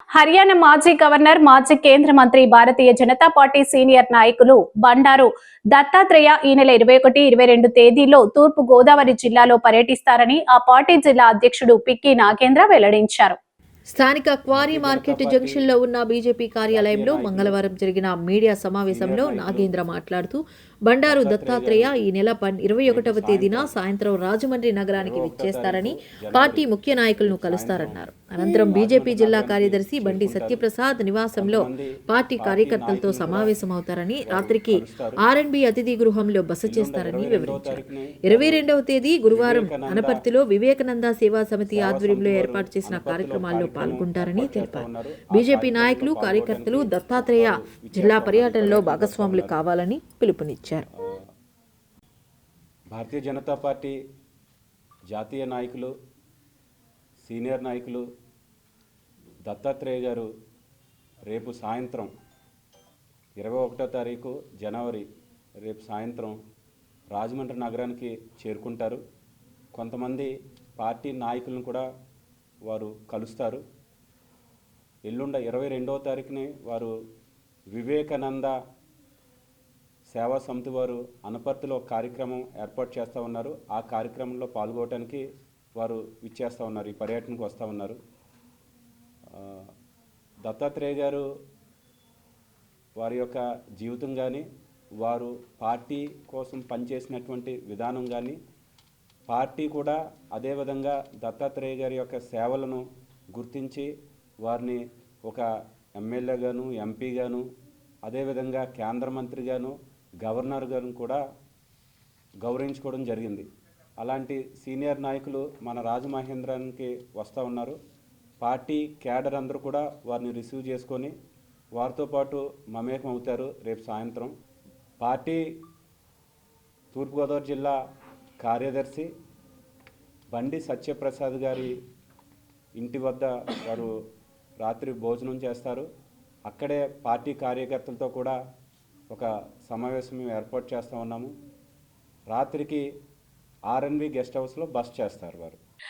హర్యానా మాజీ గవర్నర్, మాజీ కేంద్ర మంత్రి, భారతీయ జనతా పార్టీ సీనియర్ నాయకులు బండారు దత్తాత్రేయ ఈ నెల 21, 22 తేదీల్లో తూర్పు గోదావరి జిల్లాలో పర్యటిస్తారని ఆ పార్టీ జిల్లా అధ్యక్షుడు పిక్కి నాగేంద్ర వెల్లడించారు. స్థానిక క్వారీ మార్కెట్ జంక్షన్లో ఉన్న బీజేపీ కార్యాలయంలో మంగళవారం జరిగిన మీడియా సమావేశంలో నాగేంద్ర మాట్లాడుతూ బండారు దత్తాత్రేయ ఈ నెల 21వ తేదీన సాయంత్రం రాజమండ్రి నగరానికి విచ్చేస్తారని, పార్టీ ముఖ్య నాయకులను కలుస్తారన్నారు. అనంతరం బీజేపీ జిల్లా కార్యదర్శి బండి సత్యప్రసాద్ నివాసంలో పార్టీ కార్యకర్తలతో సమావేశమవుతారని, రాత్రికి ఆర్ఎండ్బి అతిథి గృహంలో బస చేస్తారని వివరించారు. 22వ తేదీ గురువారం అనపర్తిలో వివేకానంద సేవా సమితి ఆధ్వర్యంలో ఏర్పాటు చేసిన కార్యక్రమాల్లో పాల్గొంటారని తెలిపారు. బీజేపీ నాయకులు, కార్యకర్తలు దత్తాత్రేయ జిల్లా పర్యటనలో భాగస్వాములు కావాలని పిలుపునిచ్చారు. భారతీయ జనతా పార్టీ జాతీయ నాయకులు, సీనియర్ నాయకులు దత్తాత్రేయ గారు రేపు సాయంత్రం 21వ తారీఖు జనవరి రేపు సాయంత్రం రాజమండ్రి నగరానికి చేరుకుంటారు. కొంతమంది పార్టీ నాయకులను కూడా వారు కలుస్తారు. ఎల్లుండ 22వ తారీఖుని వారు వివేకానంద సేవా సమితి వారు అనపర్తిలో కార్యక్రమం ఏర్పాటు చేస్తూ ఉన్నారు. ఆ కార్యక్రమంలో పాల్గొనడానికి వారు విచ్చేస్తూ ఉన్నారు, ఈ పర్యటనకు వస్తూ ఉన్నారు. దత్తాత్రేయ గారు వారి యొక్క జీవితం కానీ, వారు పార్టీ కోసం పనిచేసినటువంటి విధానం కానీ, పార్టీ కూడా అదేవిధంగా దత్తాత్రేయ గారి యొక్క సేవలను గుర్తించి వారిని ఒక ఎమ్మెల్యేగాను, ఎంపీగాను, అదేవిధంగా కేంద్ర మంత్రిగాను, గవర్నర్ గాను కూడా గౌరవించుకోవడం జరిగింది. అలాంటి సీనియర్ నాయకులు మన రాజమహేంద్రానికి వస్తూ ఉన్నారు. పార్టీ క్యాడర్ అందరూ కూడా వారిని రిసీవ్ చేసుకొని వారితో పాటు మమేకం అవుతారు రేపు సాయంత్రం. పార్టీ తూర్పుగోదావరి జిల్లా కార్యదర్శి బండి సత్యప్రసాద్ గారి ఇంటి వద్ద వారు రాత్రి భోజనం చేస్తారు. అక్కడే పార్టీ కార్యకర్తలతో కూడా ఒక సమావేశం మేము ఏర్పాటు చేస్తూ ఉన్నాము. రాత్రికి ఆర్ఎన్బి గెస్ట్ హౌస్లో బస చేస్తారు వారు.